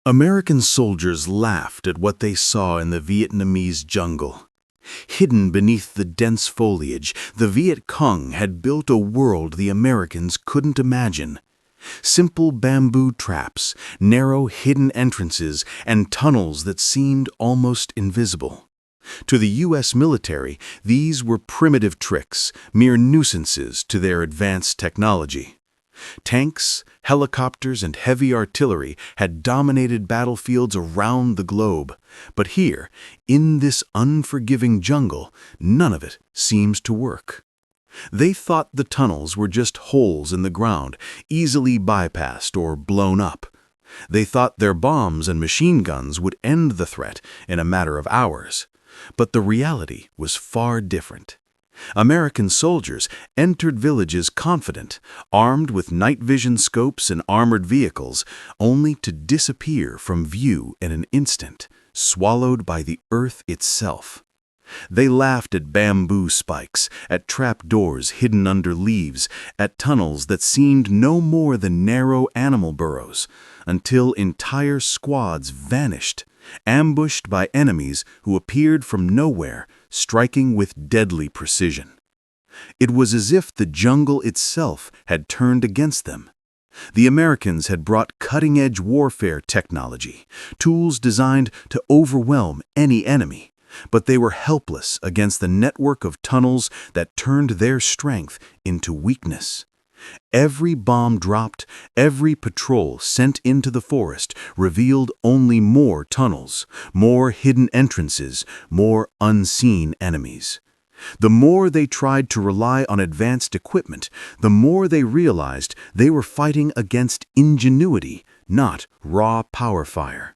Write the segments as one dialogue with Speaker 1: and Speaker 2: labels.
Speaker 1: American soldiers laughed at what they saw in the Vietnamese jungle. Hidden beneath the dense foliage, the Viet Cong had built a world the Americans couldn't imagine. Simple bamboo traps, narrow hidden entrances, and tunnels that seemed almost invisible. To the U.S. military, these were primitive tricks, mere nuisances to their advanced technology. Tanks, helicopters, and heavy artillery had dominated battlefields around the globe. But here, in this unforgiving jungle, none of it seems to work. They thought the tunnels were just holes in the ground, easily bypassed or blown up. They thought their bombs and machine guns would end the threat in a matter of hours. But the reality was far different. American soldiers entered villages confident, armed with night vision scopes and armored vehicles, only to disappear from view in an instant, swallowed by the earth itself. They laughed at bamboo spikes, at trapdoors hidden under leaves, at tunnels that seemed no more than narrow animal burrows, until entire squads vanished, ambushed by enemies who appeared from nowhere, striking with deadly precision. It was as if the jungle itself had turned against them. The Americans had brought cutting-edge warfare technology, tools designed to overwhelm any enemy, but they were helpless against the network of tunnels that turned their strength into weakness. Every bomb dropped, every patrol sent into the forest revealed only more tunnels, more hidden entrances, more unseen enemies. The more they tried to rely on advanced equipment, the more they realized they were fighting against ingenuity, not raw power fire.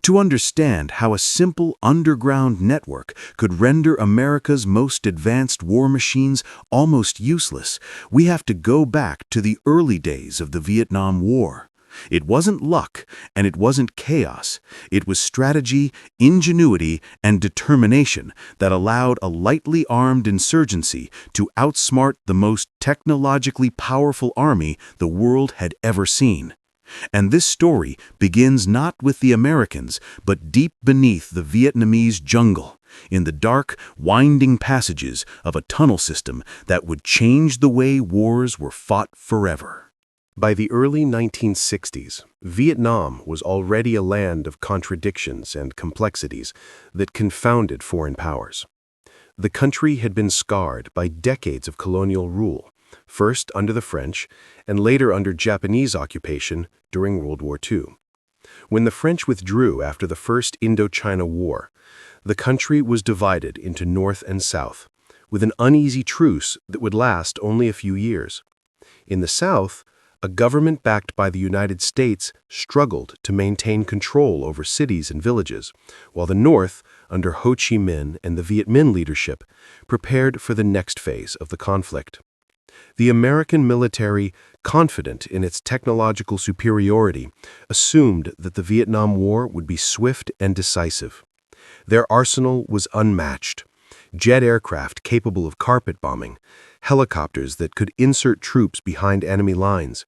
Speaker 1: To understand how a simple underground network could render America's most advanced war machines almost useless, we have to go back to the early days of the Vietnam War. It wasn't luck, and it wasn't chaos. It was strategy, ingenuity, and determination that allowed a lightly armed insurgency to outsmart the most technologically powerful army the world had ever seen. And this story begins not with the Americans, but deep beneath the Vietnamese jungle, in the dark, winding passages of a tunnel system that would change the way wars were fought forever.
Speaker 2: By the early 1960s, Vietnam was already a land of contradictions and complexities that confounded foreign powers. The country had been scarred by decades of colonial rule, first under the French and later under Japanese occupation during World War II. When the French withdrew after the First Indochina War, the country was divided into North and South, with an uneasy truce that would last only a few years. In the South, a government backed by the United States struggled to maintain control over cities and villages, while the North, under Ho Chi Minh and the Viet Minh leadership, prepared for the next phase of the conflict. The American military, confident in its technological superiority, assumed that the Vietnam War would be swift and decisive. Their arsenal was unmatched: jet aircraft capable of carpet bombing, helicopters that could insert troops behind enemy lines,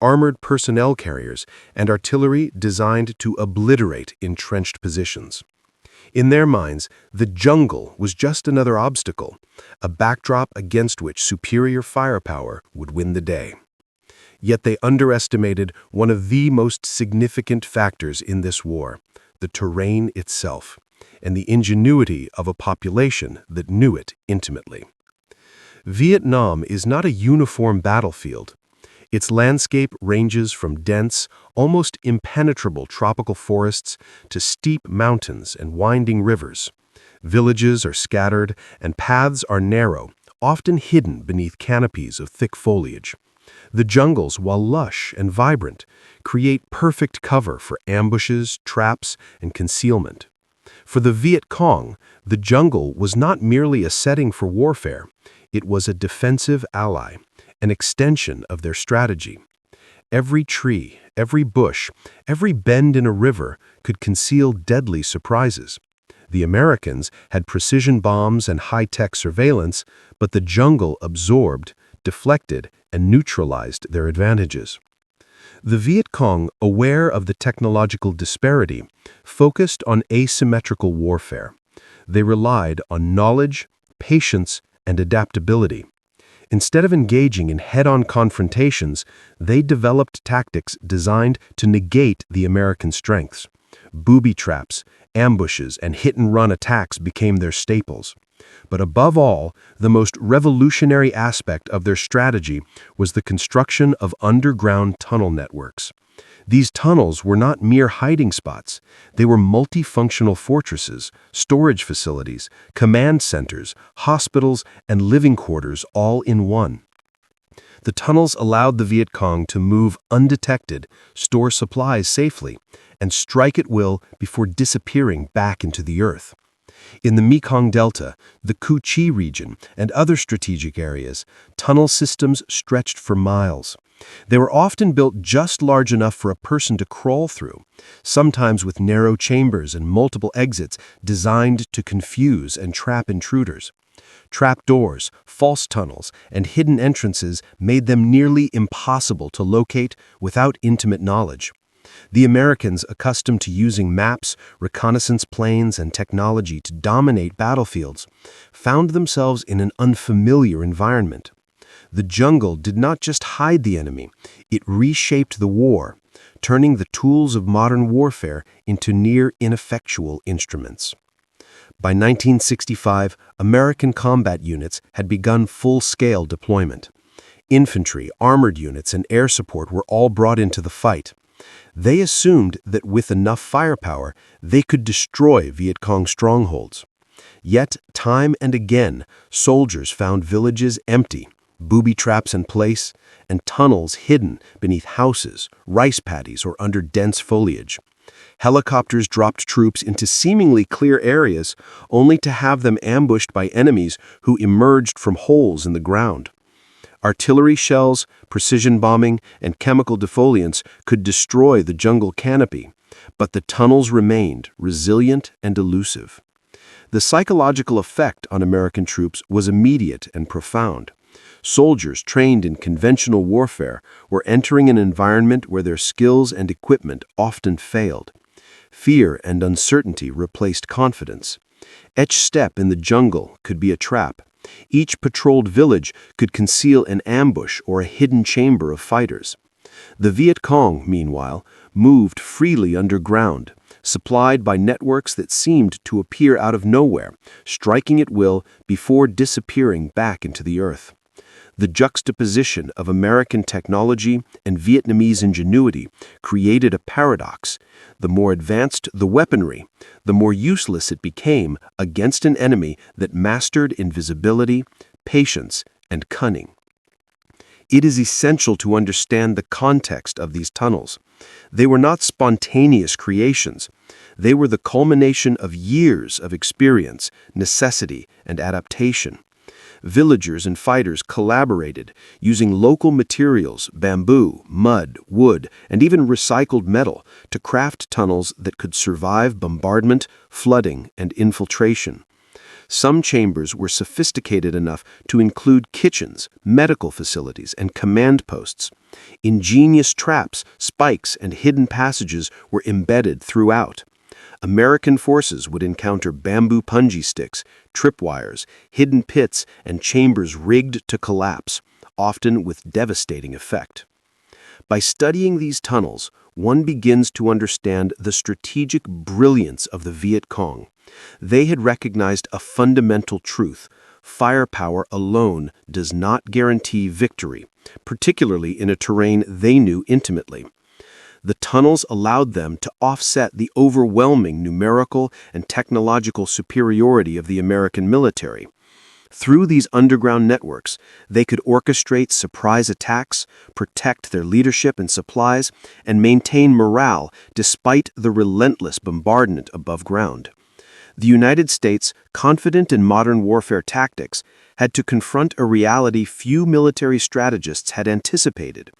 Speaker 2: armored personnel carriers, and artillery designed to obliterate entrenched positions. In their minds, the jungle was just another obstacle, a backdrop against which superior firepower would win the day. Yet they underestimated one of the most significant factors in this war: the terrain itself, and the ingenuity of a population that knew it intimately. Vietnam is not a uniform battlefield. Its landscape ranges from dense, almost impenetrable tropical forests to steep mountains and winding rivers. Villages are scattered, and paths are narrow, often hidden beneath canopies of thick foliage. The jungles, while lush and vibrant, create perfect cover for ambushes, traps, and concealment. For the Viet Cong, the jungle was not merely a setting for warfare. It was a defensive ally, an extension of their strategy. Every tree, every bush, every bend in a river could conceal deadly surprises. The Americans had precision bombs and high-tech surveillance, but the jungle absorbed, deflected, and neutralized their advantages. The Viet Cong, aware of the technological disparity, focused on asymmetrical warfare. They relied on knowledge, patience, and adaptability. Instead of engaging in head-on confrontations, they developed tactics designed to negate the American strengths. Booby traps, ambushes, and hit-and-run attacks became their staples. But above all, the most revolutionary aspect of their strategy was the construction of underground tunnel networks. These tunnels were not mere hiding spots. They were multifunctional fortresses, storage facilities, command centers, hospitals, and living quarters all in one. The tunnels allowed the Viet Cong to move undetected, store supplies safely, and strike at will before disappearing back into the earth. In the Mekong Delta, the Cu Chi region, and other strategic areas, tunnel systems stretched for miles. They were often built just large enough for a person to crawl through, sometimes with narrow chambers and multiple exits designed to confuse and trap intruders. Trapdoors, false tunnels, and hidden entrances made them nearly impossible to locate without intimate knowledge. The Americans, accustomed to using maps, reconnaissance planes, and technology to dominate battlefields, found themselves in an unfamiliar environment. The jungle did not just hide the enemy, it reshaped the war, turning the tools of modern warfare into near ineffectual instruments. By 1965, American combat units had begun full-scale deployment. Infantry, armored units, and air support were all brought into the fight. They assumed that with enough firepower, they could destroy Viet Cong strongholds. Yet, time and again, soldiers found villages empty, booby traps in place, and tunnels hidden beneath houses, rice paddies, or under dense foliage. Helicopters dropped troops into seemingly clear areas, only to have them ambushed by enemies who emerged from holes in the ground. Artillery shells, precision bombing, and chemical defoliants could destroy the jungle canopy, but the tunnels remained resilient and elusive. The psychological effect on American troops was immediate and profound. Soldiers trained in conventional warfare were entering an environment where their skills and equipment often failed. Fear and uncertainty replaced confidence. Each step in the jungle could be a trap. Each patrolled village could conceal an ambush or a hidden chamber of fighters. The Viet Cong, meanwhile, moved freely underground, supplied by networks that seemed to appear out of nowhere, striking at will before disappearing back into the earth. The juxtaposition of American technology and Vietnamese ingenuity created a paradox. The more advanced the weaponry, the more useless it became against an enemy that mastered invisibility, patience, and cunning. It is essential to understand the context of these tunnels. They were not spontaneous creations. They were the culmination of years of experience, necessity, and adaptation. Villagers and fighters collaborated, using local materials, bamboo, mud, wood, and even recycled metal, to craft tunnels that could survive bombardment, flooding, and infiltration. Some chambers were sophisticated enough to include kitchens, medical facilities, and command posts. Ingenious traps, spikes, and hidden passages were embedded throughout. American forces would encounter bamboo punji sticks, tripwires, hidden pits, and chambers rigged to collapse, often with devastating effect. By studying these tunnels, one begins to understand the strategic brilliance of the Viet Cong. They had recognized a fundamental truth: firepower alone does not guarantee victory, particularly in a terrain they knew intimately. The tunnels allowed them to offset the overwhelming numerical and technological superiority of the American military. Through these underground networks, they could orchestrate surprise attacks, protect their leadership and supplies, and maintain morale despite the relentless bombardment above ground. The United States, confident in modern warfare tactics, had to confront a reality few military strategists had anticipated.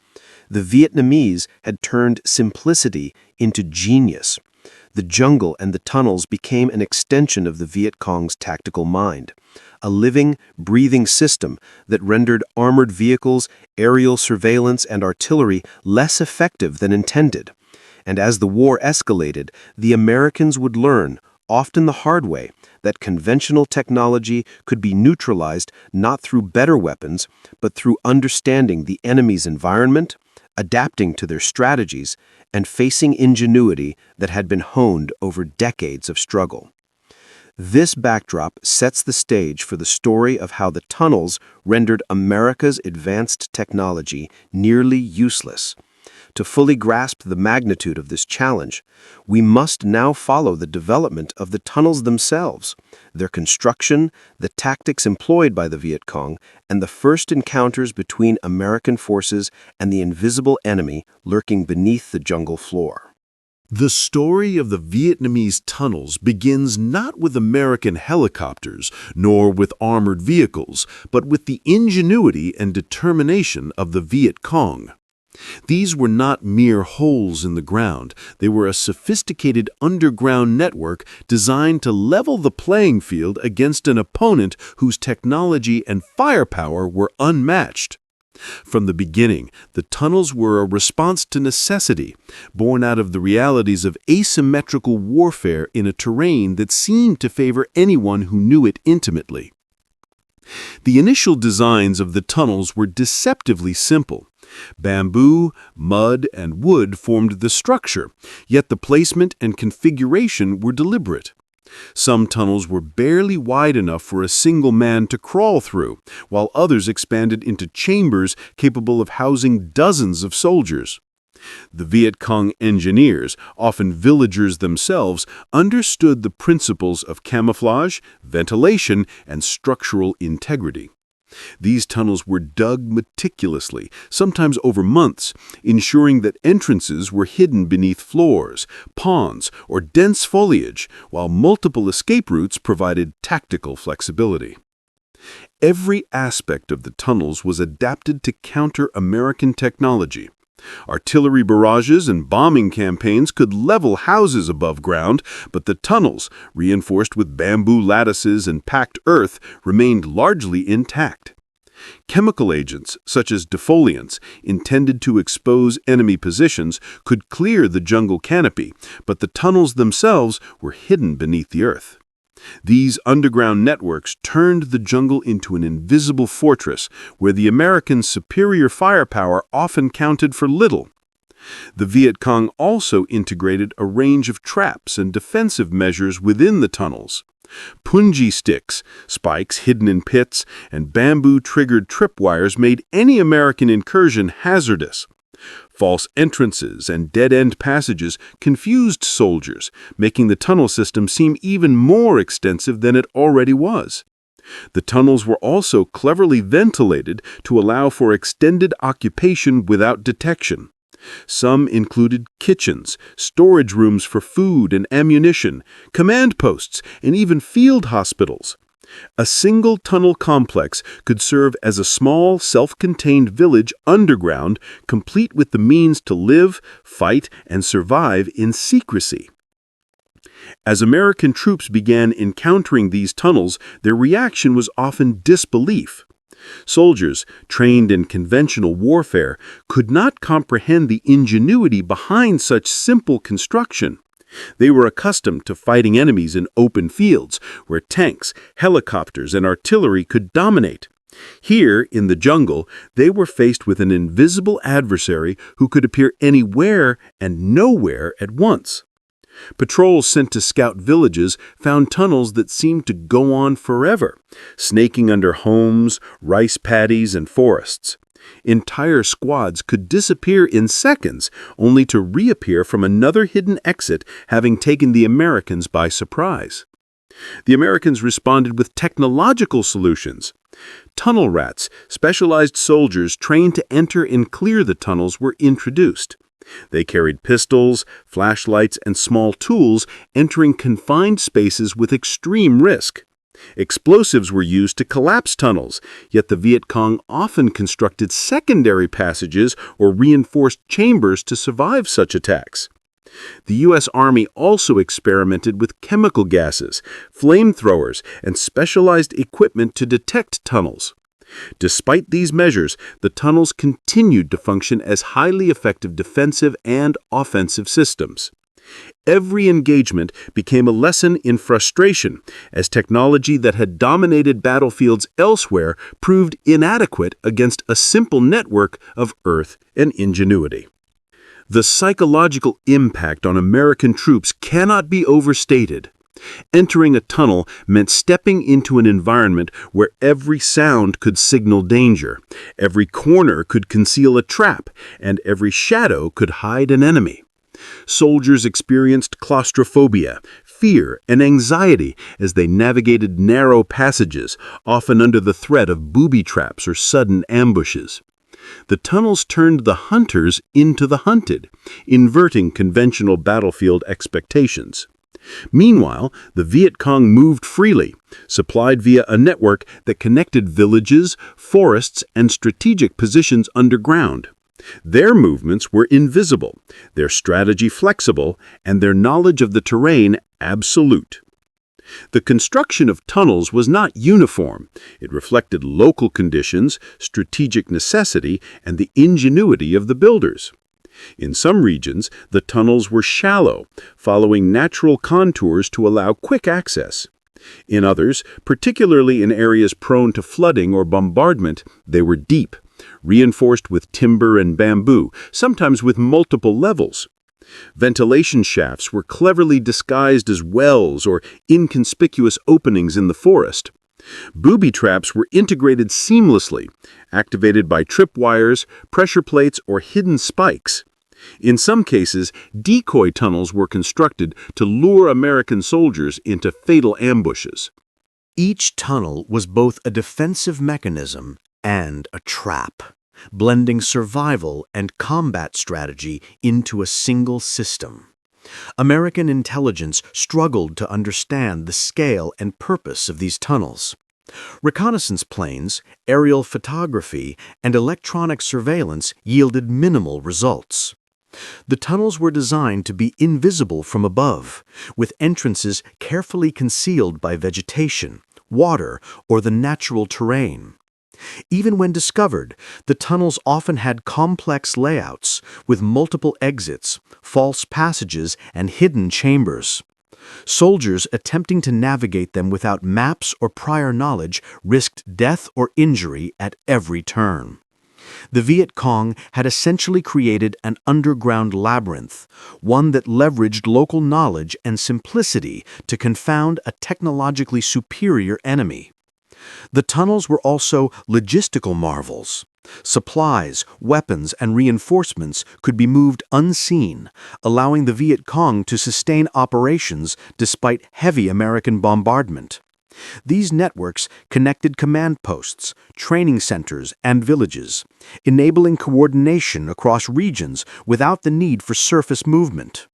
Speaker 2: The Vietnamese had turned simplicity into genius. The jungle and the tunnels became an extension of the Viet Cong's tactical mind, a living, breathing system that rendered armored vehicles, aerial surveillance, and artillery less effective than intended. And as the war escalated, the Americans would learn, often the hard way, that conventional technology could be neutralized not through better weapons, but through understanding the enemy's environment, adapting to their strategies, and facing ingenuity that had been honed over decades of struggle. This backdrop sets the stage for the story of how the tunnels rendered America's advanced technology nearly useless. To fully grasp the magnitude of this challenge, we must now follow the development of the tunnels themselves, their construction, the tactics employed by the Viet Cong, and the first encounters between American forces and the invisible enemy lurking beneath the jungle floor.
Speaker 1: The story of the Vietnamese tunnels begins not with American helicopters nor with armored vehicles, but with the ingenuity and determination of the Viet Cong. These were not mere holes in the ground. They were a sophisticated underground network designed to level the playing field against an opponent whose technology and firepower were unmatched. From the beginning, the tunnels were a response to necessity, born out of the realities of asymmetrical warfare in a terrain that seemed to favor anyone who knew it intimately. The initial designs of the tunnels were deceptively simple. Bamboo, mud, and wood formed the structure, yet the placement and configuration were deliberate. Some tunnels were barely wide enough for a single man to crawl through, while others expanded into chambers capable of housing dozens of soldiers. The Viet Cong engineers, often villagers themselves, understood the principles of camouflage, ventilation, and structural integrity. These tunnels were dug meticulously, sometimes over months, ensuring that entrances were hidden beneath floors, ponds, or dense foliage, while multiple escape routes provided tactical flexibility. Every aspect of the tunnels was adapted to counter American technology. Artillery barrages and bombing campaigns could level houses above ground, but the tunnels, reinforced with bamboo lattices and packed earth, remained largely intact. Chemical agents, such as defoliants, intended to expose enemy positions, could clear the jungle canopy, but the tunnels themselves were hidden beneath the earth. These underground networks turned the jungle into an invisible fortress where the Americans' superior firepower often counted for little. The Viet Cong also integrated a range of traps and defensive measures within the tunnels. Punji sticks, spikes hidden in pits, and bamboo-triggered tripwires made any American incursion hazardous. False entrances and dead-end passages confused soldiers, making the tunnel system seem even more extensive than it already was. The tunnels were also cleverly ventilated to allow for extended occupation without detection. Some included kitchens, storage rooms for food and ammunition, command posts, and even field hospitals. A single tunnel complex could serve as a small, self-contained village underground, complete with the means to live, fight, and survive in secrecy. As American troops began encountering these tunnels, their reaction was often disbelief. Soldiers, trained in conventional warfare, could not comprehend the ingenuity behind such simple construction. They were accustomed to fighting enemies in open fields, where tanks, helicopters, and artillery could dominate. Here, in the jungle, they were faced with an invisible adversary who could appear anywhere and nowhere at once. Patrols sent to scout villages found tunnels that seemed to go on forever, snaking under homes, rice paddies, and forests. Entire squads could disappear in seconds, only to reappear from another hidden exit, having taken the Americans by surprise. The Americans responded with technological solutions. Tunnel rats, specialized soldiers trained to enter and clear the tunnels, were introduced. They carried pistols, flashlights, and small tools, entering confined spaces with extreme risk. Explosives were used to collapse tunnels, yet the Viet Cong often constructed secondary passages or reinforced chambers to survive such attacks.
Speaker 2: The U.S. Army also experimented with chemical gases, flamethrowers, and specialized equipment to detect tunnels. Despite these measures, the tunnels continued to function as highly effective defensive and offensive systems. Every engagement became a lesson in frustration, as technology that had dominated battlefields elsewhere proved inadequate against a simple network of earth and ingenuity. The psychological impact on American troops cannot be overstated. Entering a tunnel meant stepping into an environment where every sound could signal danger, every corner could conceal a trap, and every shadow could hide an enemy. Soldiers experienced claustrophobia, fear, and anxiety as they navigated narrow passages, often under the threat of booby traps or sudden ambushes. The tunnels turned the hunters into the hunted, inverting conventional battlefield expectations. Meanwhile, the Viet Cong moved freely, supplied via a network that connected villages, forests, and strategic positions underground. Their movements were invisible, their strategy flexible, and their knowledge of the terrain absolute. The construction of tunnels was not uniform. It reflected local conditions, strategic necessity, and the ingenuity of the builders. In some regions, the tunnels were shallow, following natural contours to allow quick access. In others, particularly in areas prone to flooding or bombardment, they were deep, reinforced with timber and bamboo, sometimes with multiple levels. Ventilation shafts were cleverly disguised as wells or inconspicuous openings in the forest. Booby traps were integrated seamlessly, activated by tripwires, pressure plates, or hidden spikes. In some cases, decoy tunnels were constructed to lure American soldiers into fatal ambushes.
Speaker 1: Each tunnel was both a defensive mechanism and a trap, blending survival and combat strategy into a single system. American intelligence struggled to understand the scale and purpose of these tunnels. Reconnaissance planes, aerial photography, and electronic surveillance yielded minimal results. The tunnels were designed to be invisible from above, with entrances carefully concealed by vegetation, water, or the natural terrain. Even when discovered, the tunnels often had complex layouts with multiple exits, false passages, and hidden chambers. Soldiers attempting to navigate them without maps or prior knowledge risked death or injury at every turn. The Viet Cong had essentially created an underground labyrinth, one that leveraged local knowledge and simplicity to confound a technologically superior enemy. The tunnels were also logistical marvels. Supplies, weapons, and reinforcements could be moved unseen, allowing the Viet Cong to sustain operations despite heavy American bombardment. These networks connected command posts, training centers, and villages, enabling coordination across regions without the need for surface movement.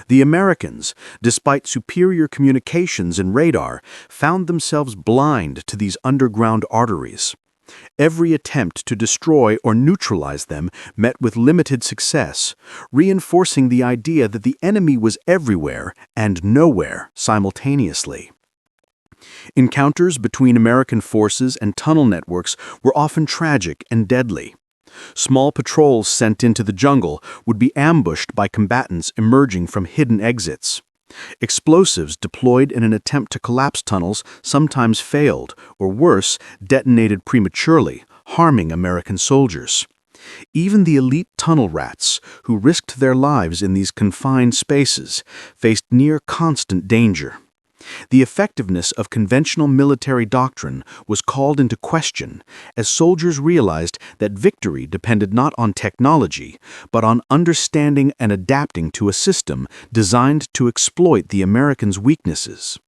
Speaker 1: The Americans, despite superior communications and radar, found themselves blind to these underground arteries. Every attempt to destroy or neutralize them met with limited success, reinforcing the idea that the enemy was everywhere and nowhere simultaneously. Encounters between American forces and tunnel networks were often tragic and deadly. Small patrols sent into the jungle would be ambushed by combatants emerging from hidden exits. Explosives deployed in an attempt to collapse tunnels sometimes failed, or worse, detonated prematurely, harming American soldiers. Even the elite tunnel rats, who risked their lives in these confined spaces, faced near constant danger. The effectiveness of conventional military doctrine was called into question as soldiers realized that victory depended not on technology, but on understanding and adapting to a system designed to exploit the Americans' weaknesses.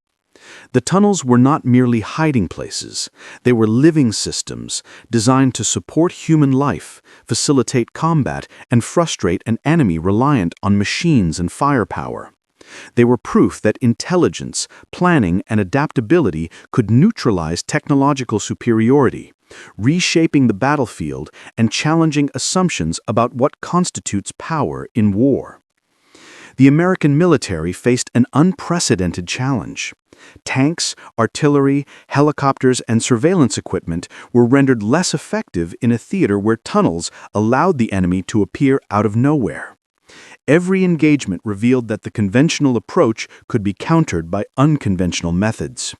Speaker 1: The tunnels were not merely hiding places. They were living systems designed to support human life, facilitate combat, and frustrate an enemy reliant on machines and firepower. They were proof that intelligence, planning, and adaptability could neutralize technological superiority, reshaping the battlefield and challenging assumptions about what constitutes power in war. The American military faced an unprecedented challenge. Tanks, artillery, helicopters, and surveillance equipment were rendered less effective in a theater where tunnels allowed the enemy to appear out of nowhere. Every engagement revealed that the conventional approach could be countered by unconventional methods.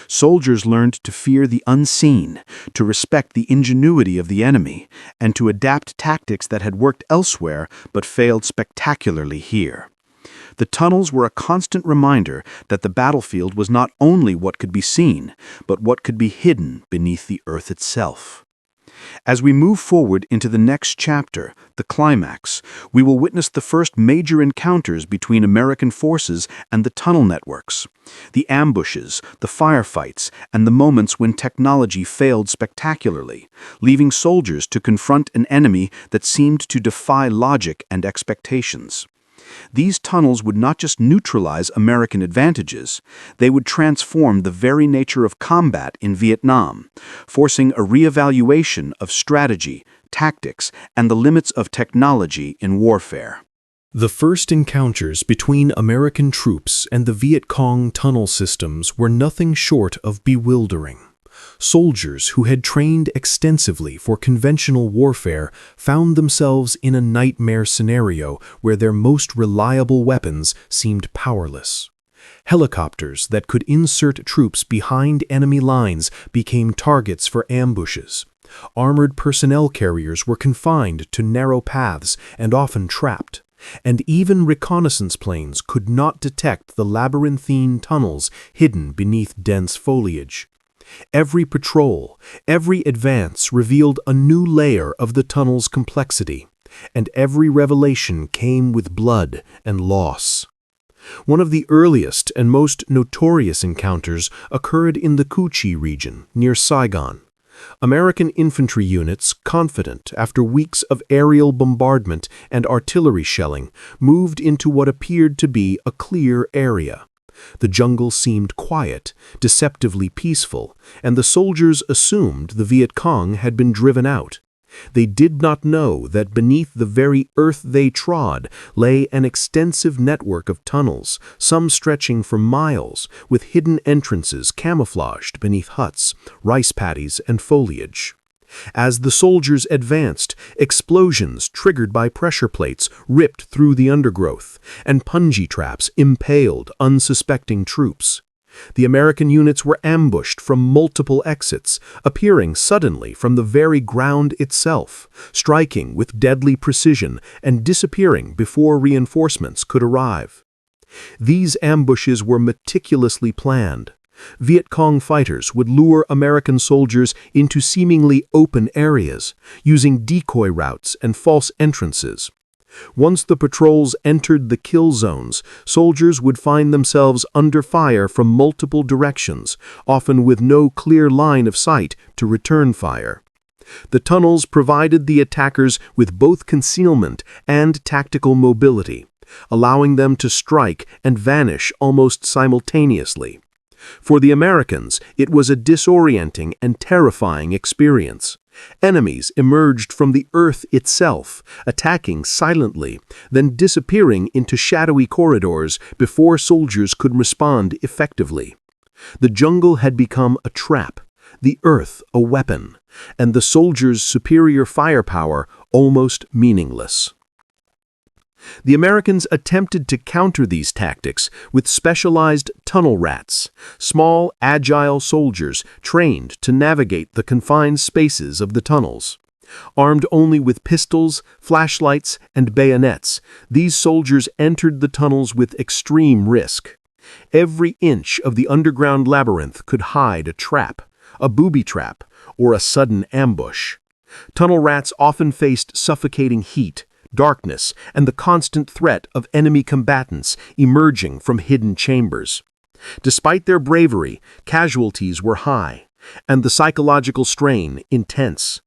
Speaker 1: Soldiers learned to fear the unseen, to respect the ingenuity of the enemy, and to adapt tactics that had worked elsewhere but failed spectacularly here. The tunnels were a constant reminder that the battlefield was not only what could be seen, but what could be hidden beneath the earth itself. As we move forward into the next chapter, the climax, we will witness the first major encounters between American forces and the tunnel networks. The ambushes, the firefights, and the moments when technology failed spectacularly, leaving soldiers to confront an enemy that seemed to defy logic and expectations. These tunnels would not just neutralize American advantages, they would transform the very nature of combat in Vietnam, forcing a reevaluation of strategy, tactics, and the limits of technology in warfare.
Speaker 3: The first encounters between American troops and the Viet Cong tunnel systems were nothing short of bewildering. Soldiers who had trained extensively for conventional warfare found themselves in a nightmare scenario where their most reliable weapons seemed powerless. Helicopters that could insert troops behind enemy lines became targets for ambushes. Armored personnel carriers were confined to narrow paths and often trapped. And even reconnaissance planes could not detect the labyrinthine tunnels hidden beneath dense foliage. Every patrol, every advance revealed a new layer of the tunnel's complexity, and every revelation came with blood and loss. One of the earliest and most notorious encounters occurred in the Cu Chi region, near Saigon. American infantry units, confident after weeks of aerial bombardment and artillery shelling, moved into what appeared to be a clear area. The jungle seemed quiet, deceptively peaceful, and the soldiers assumed the Viet Cong had been driven out. They did not know that beneath the very earth they trod lay an extensive network of tunnels, some stretching for miles, with hidden entrances camouflaged beneath huts, rice paddies, and foliage. As the soldiers advanced, explosions triggered by pressure plates ripped through the undergrowth, and punji traps impaled unsuspecting troops. The American units were ambushed from multiple exits, appearing suddenly from the very ground itself, striking with deadly precision and disappearing before reinforcements could arrive. These ambushes were meticulously planned. Viet Cong fighters would lure American soldiers into seemingly open areas, using decoy routes and false entrances. Once the patrols entered the kill zones, soldiers would find themselves under fire from multiple directions, often with no clear line of sight to return fire. The tunnels provided the attackers with both concealment and tactical mobility, allowing them to strike and vanish almost simultaneously. For the Americans, it was a disorienting and terrifying experience. Enemies emerged from the earth itself, attacking silently, then disappearing into shadowy corridors before soldiers could respond effectively. The jungle had become a trap, the earth a weapon, and the soldiers' superior firepower almost meaningless. The Americans attempted to counter these tactics with specialized tunnel rats, small, agile soldiers trained to navigate the confined spaces of the tunnels. Armed only with pistols, flashlights, and bayonets, these soldiers entered the tunnels with extreme risk. Every inch of the underground labyrinth could hide a trap, a booby trap, or a sudden ambush. Tunnel rats often faced suffocating heat, darkness, and the constant threat of enemy combatants emerging from hidden chambers. Despite their bravery, casualties were high, and the psychological strain intense.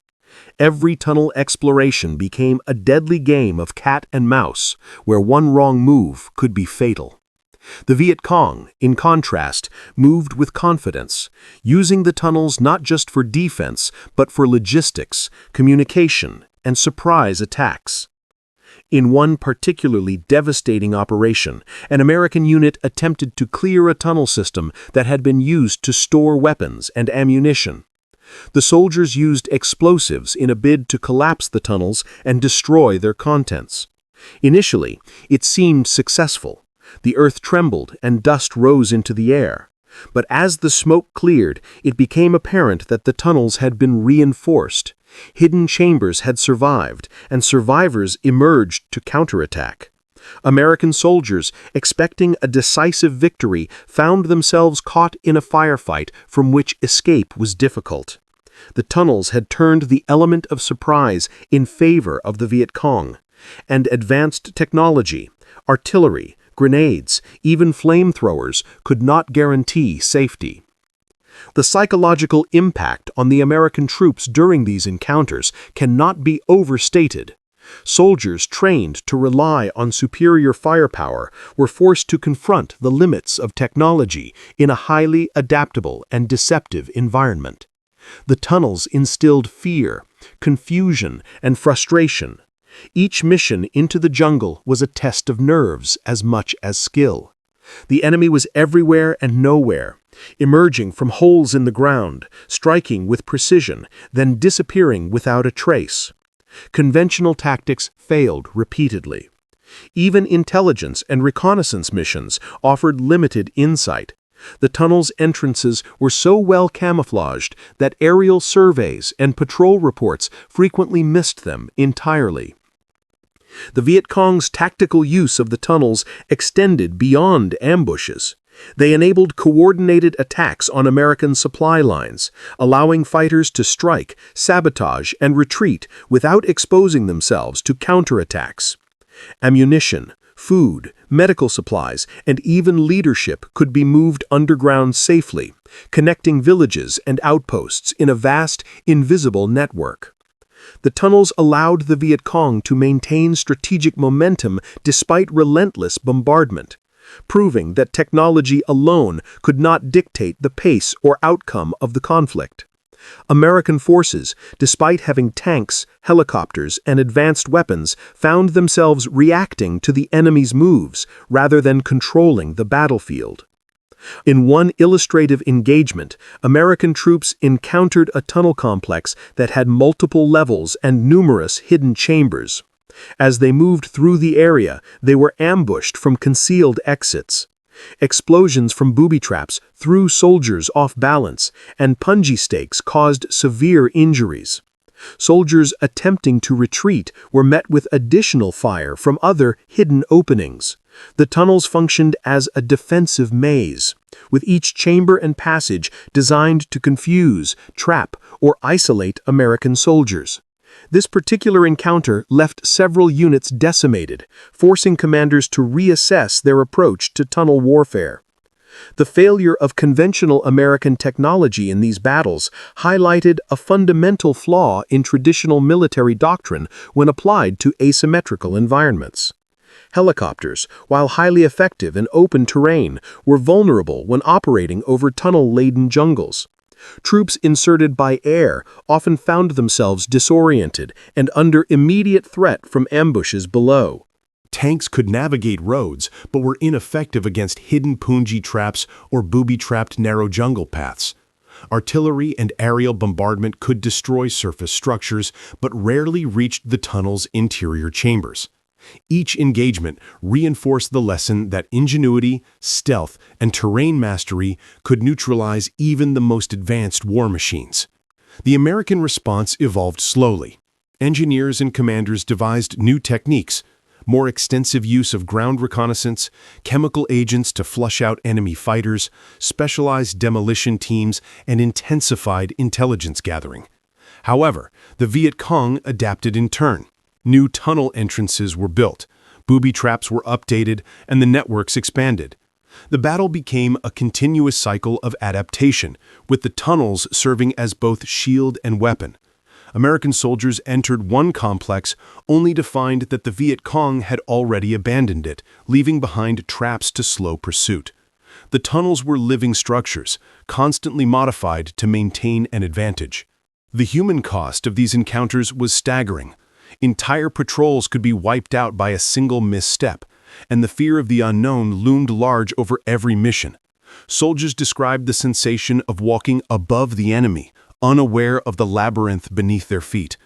Speaker 3: Every tunnel exploration became a deadly game of cat and mouse, where one wrong move could be fatal. The Viet Cong, in contrast, moved with confidence, using the tunnels not just for defense, but for logistics, communication, and surprise attacks.
Speaker 2: In one particularly devastating operation, an American unit attempted to clear a tunnel system that had been used to store weapons and ammunition. The soldiers used explosives in a bid to collapse the tunnels and destroy their contents. Initially, it seemed successful. The earth trembled and dust rose into the air. But as the smoke cleared, it became apparent that the tunnels had been reinforced. Hidden chambers had survived, and survivors emerged to counterattack. American soldiers, expecting a decisive victory, found themselves caught in a firefight from which escape was difficult. The tunnels had turned the element of surprise in favor of the Viet Cong, and advanced technology, artillery, grenades, even flamethrowers could not guarantee safety. The psychological impact on the American troops during these encounters cannot be overstated. Soldiers trained to rely on superior firepower were forced to confront the limits of technology in a highly adaptable and deceptive environment. The tunnels instilled fear, confusion, and frustration. Each mission into the jungle was a test of nerves as much as skill. The enemy was everywhere and nowhere, emerging from holes in the ground, striking with precision, then disappearing without a trace. Conventional tactics failed repeatedly. Even intelligence and reconnaissance missions offered limited insight. The tunnel's entrances were so well camouflaged that aerial surveys and patrol reports frequently missed them entirely. The Viet Cong's tactical use of the tunnels extended beyond ambushes. They enabled coordinated attacks on American supply lines, allowing fighters to strike, sabotage, and retreat without exposing themselves to counterattacks. Ammunition, food, medical supplies, and even leadership could be moved underground safely, connecting villages and outposts in a vast, invisible network. The tunnels allowed the Viet Cong to maintain strategic momentum despite relentless bombardment, proving that technology alone could not dictate the pace or outcome of the conflict. American forces, despite having tanks, helicopters, and advanced weapons, found themselves reacting to the enemy's moves rather than controlling the battlefield. In one illustrative engagement, American troops encountered a tunnel complex that had multiple levels and numerous hidden chambers. As they moved through the area, they were ambushed from concealed exits. Explosions from booby traps threw soldiers off balance, and punji stakes caused severe injuries. Soldiers attempting to retreat were met with additional fire from other hidden openings. The tunnels functioned as a defensive maze, with each chamber and passage designed to confuse, trap, or isolate American soldiers. This particular encounter left several units decimated, forcing commanders to reassess their approach to tunnel warfare. The failure of conventional American technology in these battles highlighted a fundamental flaw in traditional military doctrine when applied to asymmetrical environments. Helicopters, while highly effective in open terrain, were vulnerable when operating over tunnel-laden jungles. Troops inserted by air often found themselves disoriented and under immediate threat from ambushes below.
Speaker 3: Tanks could navigate roads, but were ineffective against hidden punji traps or booby-trapped narrow jungle paths. Artillery and aerial bombardment could destroy surface structures, but rarely reached the tunnel's interior chambers. Each engagement reinforced the lesson that ingenuity, stealth, and terrain mastery could neutralize even the most advanced war machines. The American response evolved slowly. Engineers and commanders devised new techniques, more extensive use of ground reconnaissance, chemical agents to flush out enemy fighters, specialized demolition teams, and intensified intelligence gathering. However, the Viet Cong adapted in turn. New tunnel entrances were built, booby traps were updated, and the networks expanded. The battle became a continuous cycle of adaptation, with the tunnels serving as both shield and weapon. American soldiers entered one complex only to find that the Viet Cong had already abandoned it, leaving behind traps to slow pursuit. The tunnels were living structures, constantly modified to maintain an advantage. The human cost of these encounters was staggering.
Speaker 2: Entire patrols could be wiped out by a single misstep, and the fear of the unknown loomed large over every mission. Soldiers described the sensation of walking above the enemy, unaware of the labyrinth beneath their feet.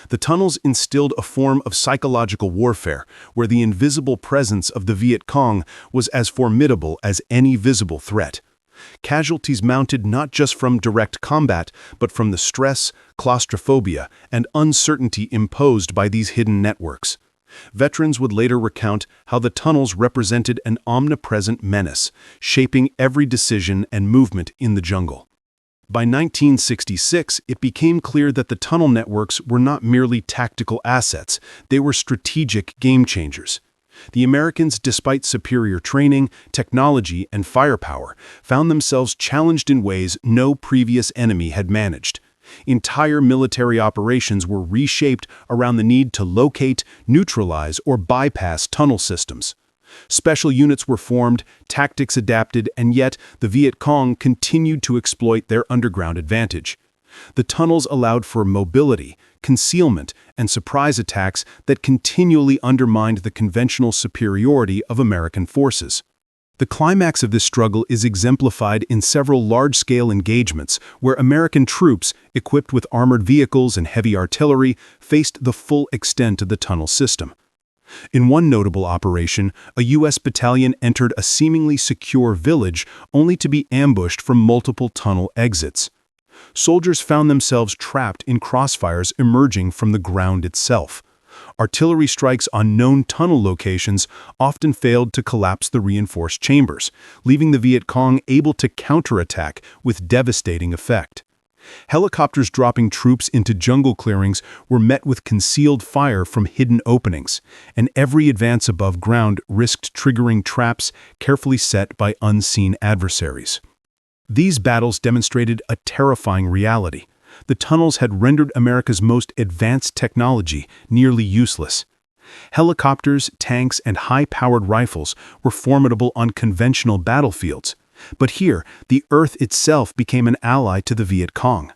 Speaker 2: The tunnels instilled a form of psychological warfare, where the invisible presence of the Viet Cong was as formidable as any visible threat. Casualties mounted not just from direct combat, but from the stress, claustrophobia, and uncertainty imposed by these hidden networks. Veterans would later recount how the tunnels represented an omnipresent menace, shaping every decision and movement in the jungle. By 1966, it became clear that the tunnel networks were not merely tactical assets, they were strategic game-changers. The Americans, despite superior training, technology, and firepower, found themselves challenged in ways no previous enemy had managed. Entire military operations were reshaped around the need to locate, neutralize, or bypass tunnel systems. Special units were formed, tactics adapted, and yet the Viet Cong continued to exploit their underground advantage. The tunnels allowed for mobility, concealment, and surprise attacks that continually undermined the conventional superiority of American forces. The climax of this struggle is exemplified in several large-scale engagements where American troops, equipped with armored vehicles and heavy artillery, faced the full extent of the tunnel system. In one notable operation, a U.S. battalion entered a seemingly secure village only to be ambushed from multiple tunnel exits. Soldiers found themselves trapped in crossfires emerging from the ground itself. Artillery strikes on known tunnel locations often failed to collapse the reinforced chambers, leaving the Viet Cong able to counterattack with devastating effect. Helicopters dropping troops into jungle clearings were met with concealed fire from hidden openings, and every advance above ground risked triggering traps carefully set by unseen adversaries. These battles demonstrated a terrifying reality. The tunnels had rendered America's most advanced technology nearly useless. Helicopters, tanks, and high-powered rifles were formidable on conventional battlefields. But here, the Earth itself became an ally to the Viet Cong.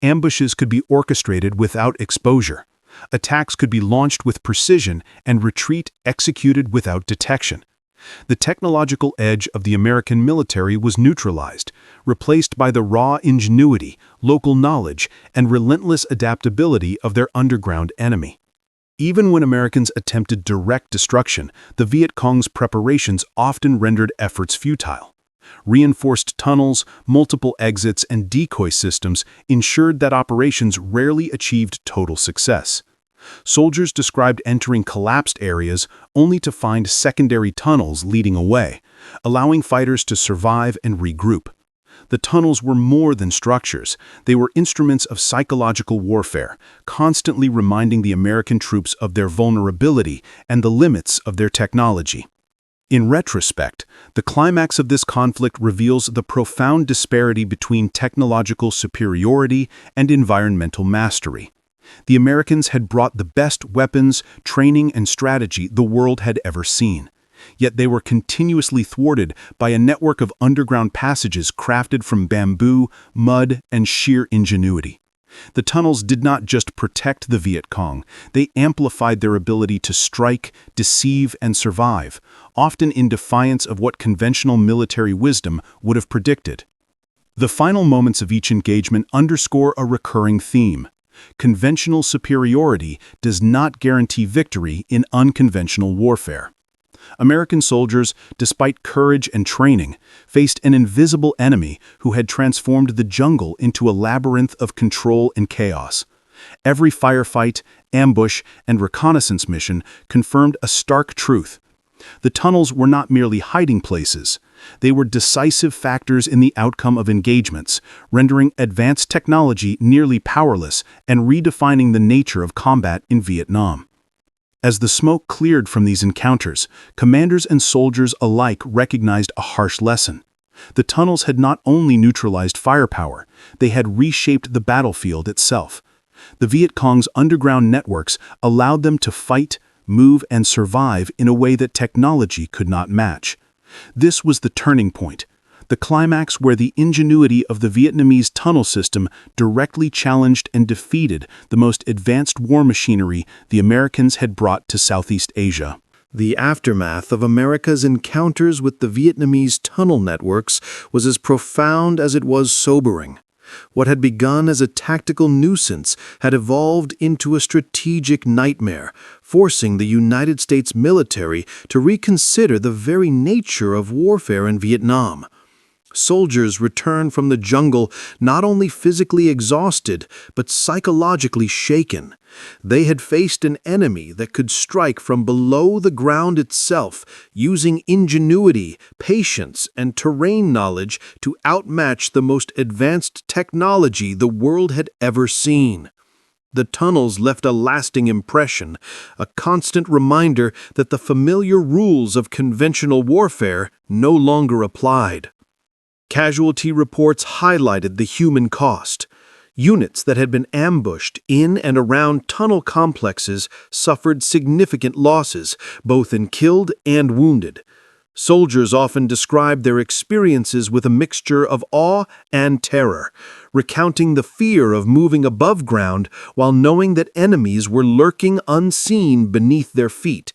Speaker 2: Ambushes could be orchestrated without exposure. Attacks could be launched with precision and retreat executed without detection. The technological edge of the American military was neutralized, replaced by the raw ingenuity, local knowledge, and relentless adaptability of their underground enemy. Even when Americans attempted direct destruction, the Viet Cong's preparations often rendered efforts futile. Reinforced tunnels, multiple exits, and decoy systems ensured that operations rarely achieved total success. Soldiers described entering collapsed areas only to find secondary tunnels leading away, allowing fighters to survive and regroup. The tunnels were more than structures. They were instruments of psychological warfare, constantly reminding the American troops of their vulnerability and the limits of their technology. In retrospect, the climax of this conflict reveals the profound disparity between technological superiority and environmental mastery. The Americans had brought the best weapons, training, and strategy the world had ever seen. Yet they were continuously thwarted by a network of underground passages crafted from bamboo, mud, and sheer ingenuity. The tunnels did not just protect the Viet Cong, they amplified their ability to strike, deceive, and survive, often in defiance of what conventional military wisdom would have predicted. The final moments of each engagement underscore a recurring theme. Conventional superiority does not guarantee victory in unconventional warfare. American soldiers, despite courage and training, faced an invisible enemy who had transformed the jungle into a labyrinth of control and chaos. Every firefight, ambush, and reconnaissance mission confirmed a stark truth. The tunnels were not merely hiding places. They were decisive factors in the outcome of engagements, rendering advanced technology nearly powerless and redefining the nature of combat in Vietnam. As the smoke cleared from these encounters, commanders and soldiers alike recognized a harsh lesson. The tunnels had not only neutralized firepower, they had reshaped the battlefield itself. The Viet Cong's underground networks allowed them to fight, move, and survive in a way that technology could not match. This was the turning point.
Speaker 1: the climax where the ingenuity of the Vietnamese tunnel system directly challenged and defeated the most advanced war machinery the Americans had brought to Southeast Asia.
Speaker 3: The aftermath of America's encounters with the Vietnamese tunnel networks was as profound as it was sobering. What had begun as a tactical nuisance had evolved into a strategic nightmare, forcing the United States military to reconsider the very nature of warfare in Vietnam. Soldiers returned from the jungle not only physically exhausted, but psychologically shaken. They had faced an enemy that could strike from below the ground itself, using ingenuity, patience, and terrain knowledge to outmatch the most advanced technology the world had ever seen. The tunnels left a lasting impression, a constant reminder that the familiar rules of conventional warfare no longer applied. Casualty reports highlighted the human cost. Units that had been ambushed in and around tunnel complexes suffered significant losses, both in killed and wounded. Soldiers often described their experiences with a mixture of awe and terror, recounting the fear of moving above ground while knowing that enemies were lurking unseen beneath their feet.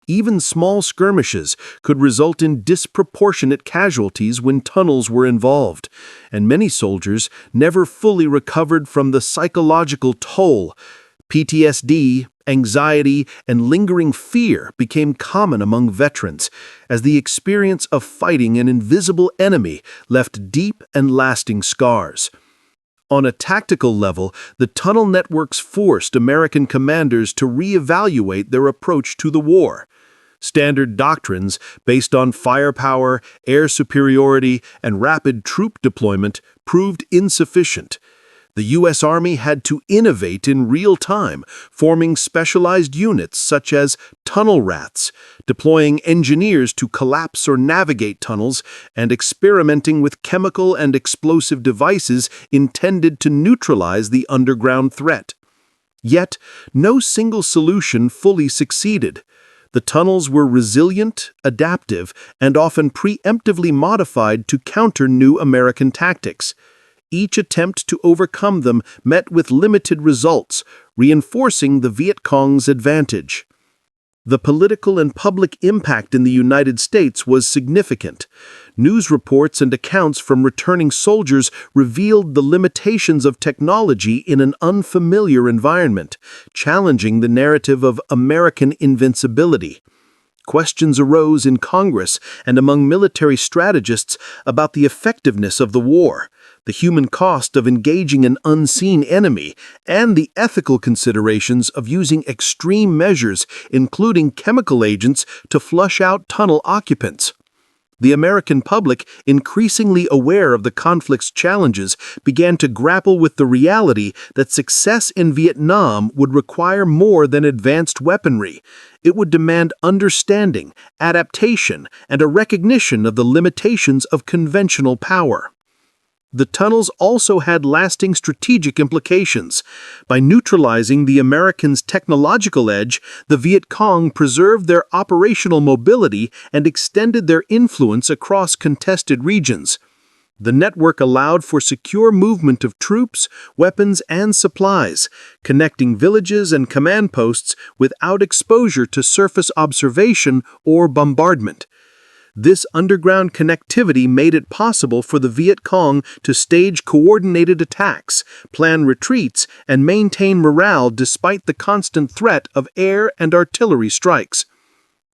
Speaker 3: Even small skirmishes could result in disproportionate casualties when tunnels were involved, and many soldiers never fully recovered from the psychological toll. PTSD, anxiety, and lingering fear became common among veterans, as the experience of fighting an invisible enemy left deep and lasting scars. On a tactical level, the tunnel networks forced American commanders to reevaluate their approach to the war. Standard doctrines based on firepower, air superiority, and rapid troop deployment proved insufficient. The U.S. Army had to innovate in real time, forming specialized units such as tunnel rats, deploying engineers to collapse or navigate tunnels, and experimenting with chemical and explosive devices intended to neutralize the underground threat. Yet, no single solution fully succeeded. The tunnels were resilient, adaptive, and often preemptively modified to counter new American tactics. Each attempt to overcome them met with limited results, reinforcing the Viet Cong's advantage. The political and public impact in the United States was significant. News reports and accounts from returning soldiers revealed the limitations of technology in an unfamiliar environment, challenging the narrative of American invincibility. Questions arose in Congress and among military strategists about the effectiveness of the war, the human cost of engaging an unseen enemy, and the ethical considerations of using extreme measures, including chemical agents, to flush out tunnel occupants. The American public, increasingly aware of the conflict's challenges, began to grapple with the reality that success in Vietnam would require more than advanced weaponry. It would demand understanding, adaptation, and a recognition of the limitations of conventional power. The tunnels also had lasting strategic implications. By neutralizing the Americans' technological edge, the Viet Cong preserved their operational mobility and extended their influence across contested regions. The network allowed for secure movement of troops, weapons, and supplies, connecting villages and command posts without exposure to surface observation or bombardment. This underground connectivity made it possible for the Viet Cong to stage coordinated attacks, plan retreats, and maintain morale despite the constant threat of air and artillery strikes.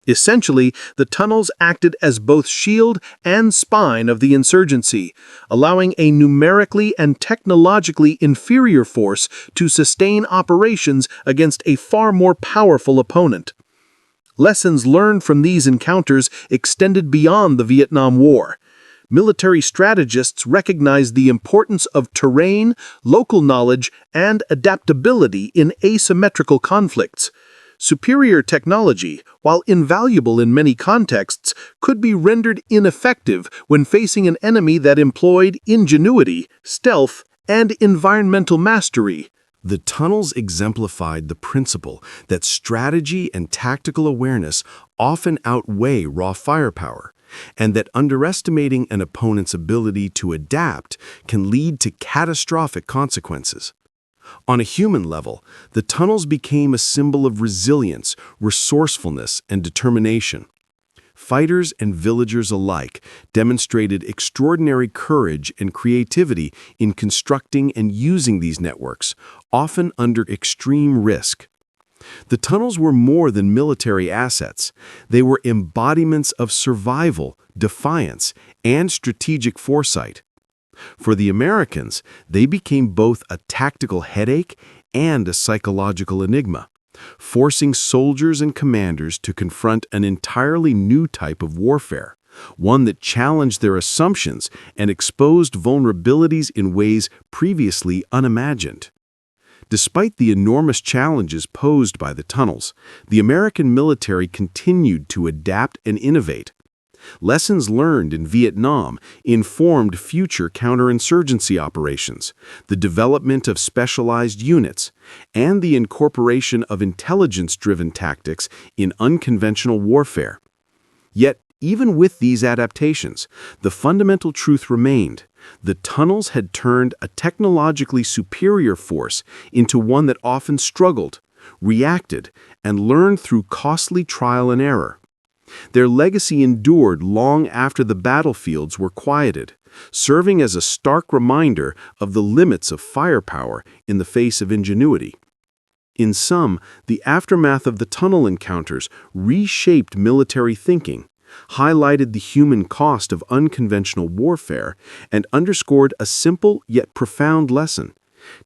Speaker 3: Essentially, the tunnels acted as both shield and spine of the insurgency, allowing a numerically and technologically inferior force to sustain operations against a far more powerful opponent. Lessons learned from these encounters extended beyond the Vietnam War. Military strategists recognized the importance of terrain, local knowledge, and adaptability in asymmetrical conflicts. Superior technology, while invaluable in many contexts, could be rendered ineffective when facing an enemy that employed ingenuity, stealth, and environmental mastery.
Speaker 2: The tunnels exemplified the principle that strategy and tactical awareness often outweigh raw firepower, and that underestimating an opponent's ability to adapt can lead to catastrophic consequences. On a human level, the tunnels became a symbol of resilience, resourcefulness, and determination. Fighters and villagers alike demonstrated extraordinary courage and creativity in constructing and using these networks, often under extreme risk. The tunnels were more than military assets. They were embodiments of survival, defiance, and strategic foresight. For the Americans, they became both a tactical headache and a psychological enigma, forcing soldiers and commanders to confront an entirely new type of warfare, one that challenged their assumptions and exposed vulnerabilities in ways previously unimagined. Despite the enormous challenges posed by the tunnels, the American military continued to adapt and innovate. Lessons learned in Vietnam informed future counterinsurgency operations, the development of specialized units, and the incorporation of intelligence-driven tactics in unconventional warfare. Yet, even with these adaptations, the fundamental truth remained: the tunnels had turned a technologically superior force into one that often struggled, reacted, and learned through costly trial and error. Their legacy endured long after the battlefields were quieted, serving as a stark reminder of the limits of firepower in the face of ingenuity. In sum, the aftermath of the tunnel encounters reshaped military thinking, highlighted the human cost of unconventional warfare, and underscored a simple yet profound lesson: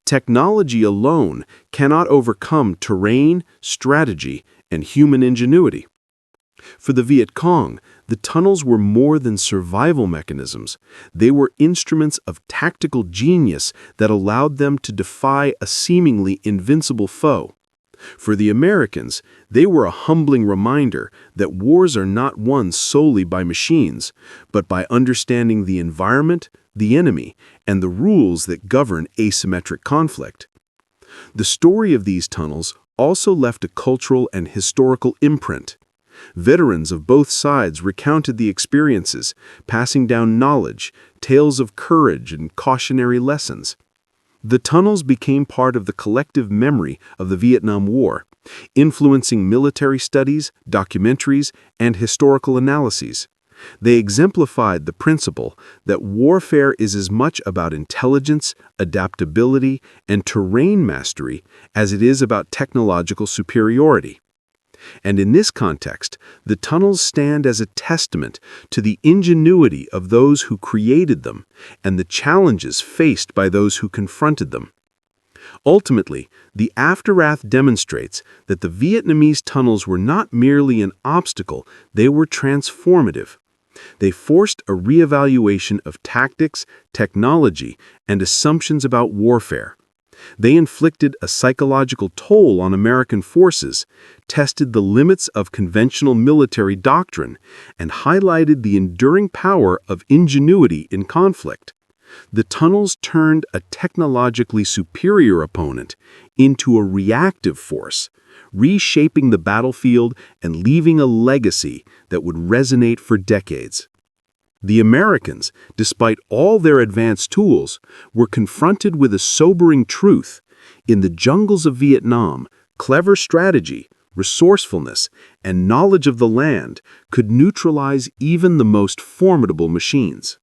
Speaker 2: technology alone cannot overcome terrain, strategy, and human ingenuity. For the Viet Cong, the tunnels were more than survival mechanisms. They were instruments of tactical genius that allowed them to defy a seemingly invincible foe. For the Americans, they were a humbling reminder that wars are not won solely by machines, but by understanding the environment, the enemy, and the rules that govern asymmetric conflict. The story of these tunnels also left a cultural and historical imprint. Veterans of both sides recounted the experiences, passing down knowledge, tales of courage, and cautionary lessons. The tunnels became part of the collective memory of the Vietnam War, influencing military studies, documentaries, and historical analyses. They exemplified the principle that warfare is as much about intelligence, adaptability, and terrain mastery as it is about technological superiority. And in this context, the tunnels stand as a testament to the ingenuity of those who created them and the challenges faced by those who confronted them. Ultimately, the aftermath demonstrates that the Vietnamese tunnels were not merely an obstacle, they were transformative. They forced a reevaluation of tactics, technology, and assumptions about warfare. They inflicted a psychological toll on American forces, tested the limits of conventional military doctrine, and highlighted the enduring power of ingenuity in conflict. The tunnels turned a technologically superior opponent into a reactive force, reshaping the battlefield and leaving a legacy that would resonate for decades. The Americans, despite all their advanced tools, were confronted with a sobering truth. In the jungles of Vietnam, clever strategy, resourcefulness, and knowledge of the land could neutralize even the most formidable machines.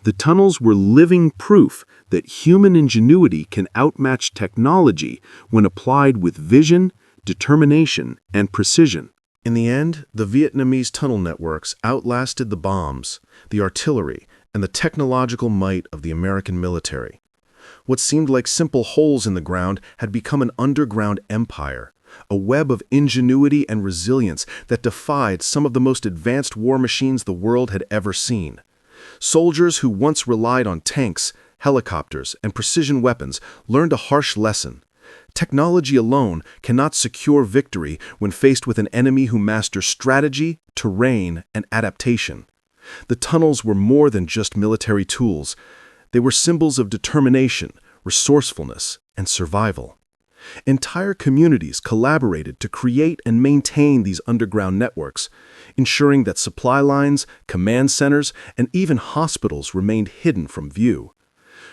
Speaker 2: The tunnels were living proof that human ingenuity can outmatch technology when applied with vision, determination, and precision.
Speaker 3: In the end, the Vietnamese tunnel networks outlasted the bombs, the artillery, and the technological might of the American military. What seemed like simple holes in the ground had become an underground empire, a web of ingenuity and resilience that defied some of the most advanced war machines the world had ever seen. Soldiers who once relied on tanks, helicopters, and precision weapons learned a harsh lesson. Technology alone cannot secure victory when faced with an enemy who masters strategy, terrain, and adaptation. The tunnels were more than just military tools. They were symbols of determination, resourcefulness, and survival.
Speaker 2: Entire communities collaborated to create and maintain these underground networks, ensuring that supply lines, command centers, and even hospitals remained hidden from view.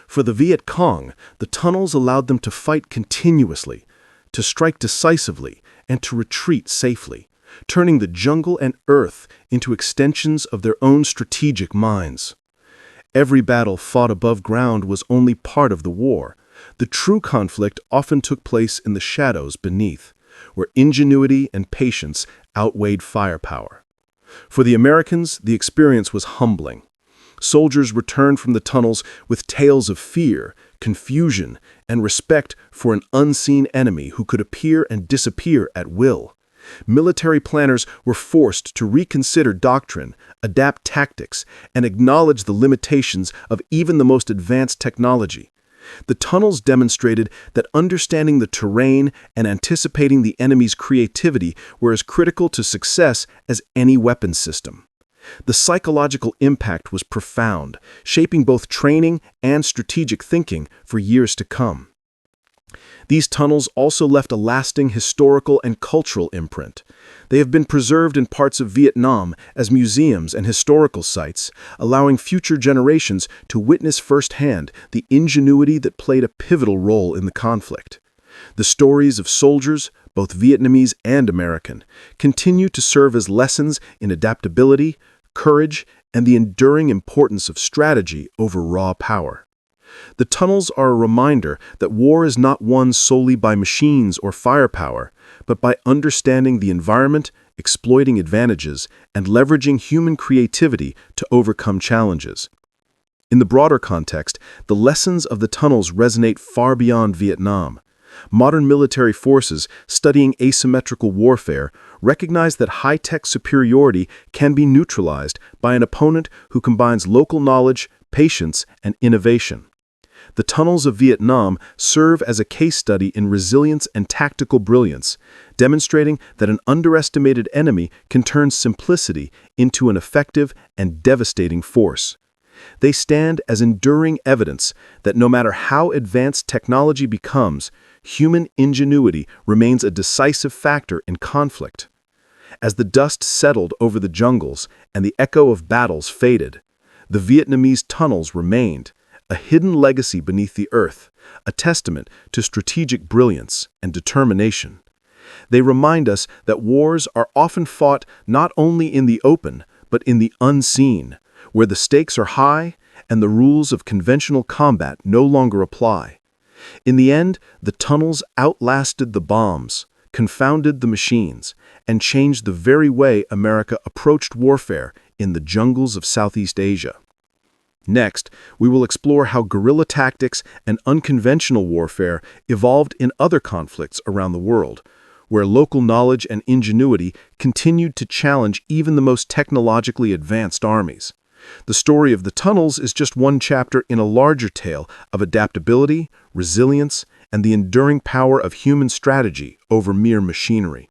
Speaker 2: For the Viet Cong, the tunnels allowed them to fight continuously, to strike decisively, and to retreat safely, turning the jungle and earth into extensions of their own strategic minds. Every battle fought above ground was only part of the war. The true conflict often took place in the shadows beneath, where ingenuity and patience outweighed firepower. For the Americans, the experience was humbling. Soldiers returned from the tunnels with tales of fear, confusion, and respect for an unseen enemy who could appear and disappear at will. Military planners were forced to reconsider doctrine, adapt tactics, and acknowledge the limitations of even the most advanced technology. The tunnels demonstrated that understanding the terrain and anticipating the enemy's creativity were as critical to success as any weapon system. The psychological impact was profound, shaping both training and strategic thinking for years to come. These tunnels also left a lasting historical and cultural imprint. They have been preserved in parts of Vietnam as museums and historical sites, allowing future generations to witness firsthand the ingenuity that played a pivotal role in the conflict. The stories of soldiers, both Vietnamese and American, continue to serve as lessons in adaptability, courage, and the enduring importance of strategy over raw power. The tunnels are a reminder that war is not won solely by machines or firepower, but by understanding the environment, exploiting advantages, and leveraging human creativity to overcome challenges. In the broader context, the lessons of the tunnels resonate far beyond Vietnam. Modern military forces studying asymmetrical warfare recognize that high-tech superiority can be neutralized by an opponent who combines local knowledge, patience, and innovation. The tunnels of Vietnam serve as a case study in resilience and tactical brilliance, demonstrating that an underestimated enemy can turn simplicity into an effective and devastating force. They stand as enduring evidence that no matter how advanced technology becomes, human ingenuity remains a decisive factor in conflict. As the dust settled over the jungles and the echo of battles faded, the Vietnamese tunnels remained, a hidden legacy beneath the earth, a testament to strategic brilliance and determination. They remind us that wars are often fought not only in the open, but in the unseen, where the stakes are high and the rules of conventional combat no longer apply. In the end, the tunnels outlasted the bombs, confounded the machines, and changed the very way America approached warfare in the jungles of Southeast Asia. Next, we will explore how guerrilla tactics and unconventional warfare evolved in other conflicts around the world, where local knowledge and ingenuity continued to challenge even the most technologically advanced armies. The story of the tunnels is just one chapter in a larger tale of adaptability, resilience, and the enduring power of human strategy over mere machinery.